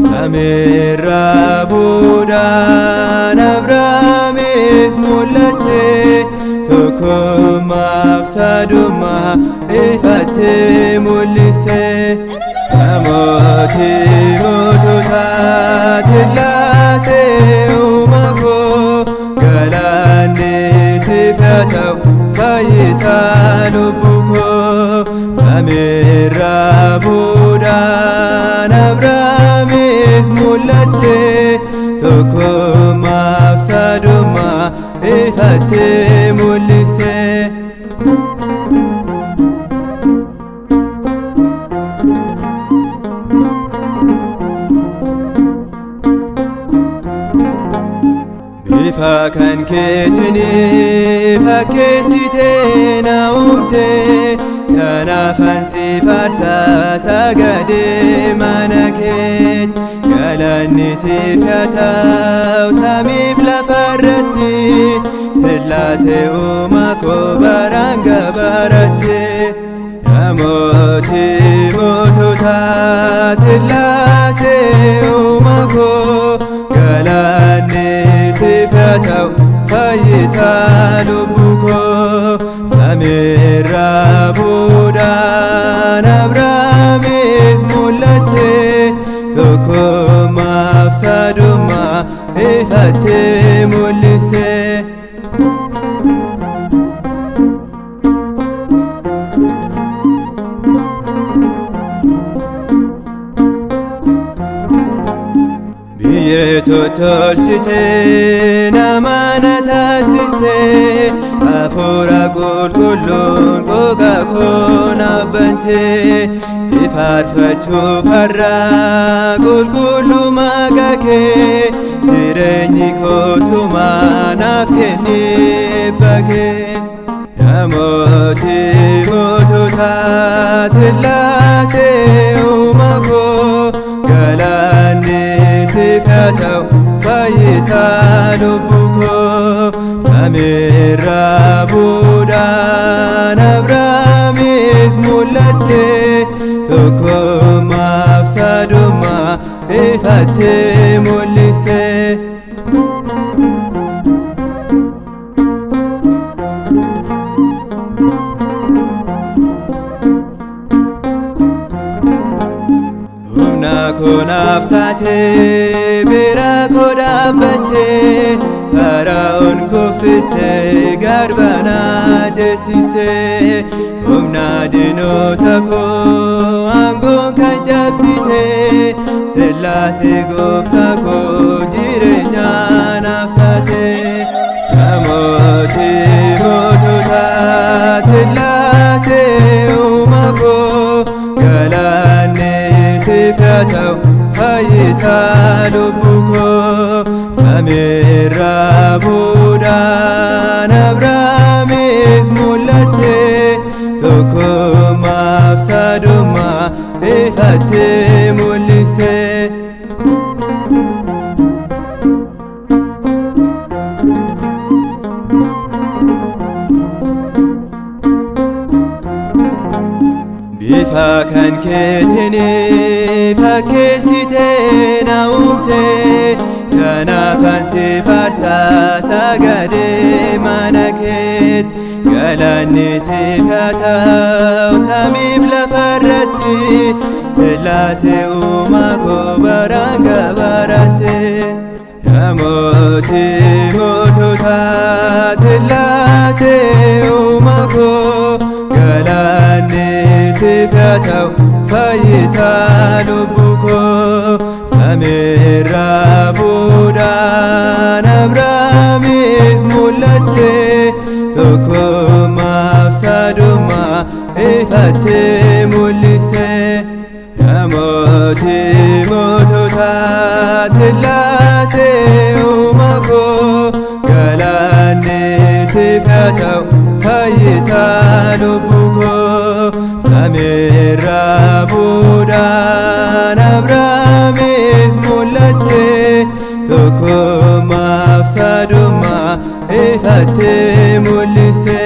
Samirra buudhaan Abrahaamiif mul'atte tokkummaaf sadummaa ifatti mul'ise. Namooti mootota Sillaasee uumaa koo galanni siif haa ta'u fayyisaa lubbuu koo. Samirra buudhaan Abrahaamiif mul'atte tokkummaaf sadummaa ifatti mul'ise. Bifa kan keetiin fakkeessitee na uumte kanaafan si faarsaa sagadee mana keet. Galanni siif haa ta'u samiif lafarratti Sillaasee uumaa koo baraan gabaratti. Namooti mootota Sillaasee uumaa koo galanni siif haa ta'u fayyisaa lubbuu koo. Samirra buudhaan Abrahaamiif mul'atte tokkummaaf sadummaa ifatti mul'ise. Biyyee tottolchitee nama na taasiste hafuura qulqulluun gogaa koo naaf bante. Si faarfachuuf har'a qulqulluu maqaa kee jireenyi koo sumaa naaf kennee bakee. Namooti mootota Sillaasee uumaa koo galanni siif haa ta'u fayyisaa lubbuu koo. Samirra buudhaan Abrahaamiif mul'atte tokkummaaf sadummaa ifatti mul'ise. Humna koo naaf taatee bira koo dhaabbatte Fara'oon kuffistee garba na ceesiste. Humna diinota koo aangoon kan cabsite Sillaasee gooftaa koo jireenya naaf taate. Namooti mootota Sillaasee uumaa koo galanni siif haa ta'u fayyisaa lubbuu koo. Samirra buudhaan Abrahaamiif mul'atte tokkummaaf sadummaa ifatti mul'ise. Bifa kan keetiin fakkeessitee na uumte kanaafan si faarsaa sagadee mana keet. Galanni siif haa ta'u samiif lafarratti Sillaasee uumaa koo baraan gabaratti. Namooti mootota Sillaasee uumaa koo galanni siif haa ta'u fayyisaa lubbuu koo. Samirra buudhaan Abrahaamiif mul'atte tokkummaaf sadummaa ifatti mul'ise. Namooti mootota Sillaasee uumaa koo galanni siif haa ta'u fayyisaa lubbuu koo. Samirra buudhaan Abrahaamiif mul'atte tokkummaaf sadummaa ifatti mul'ise.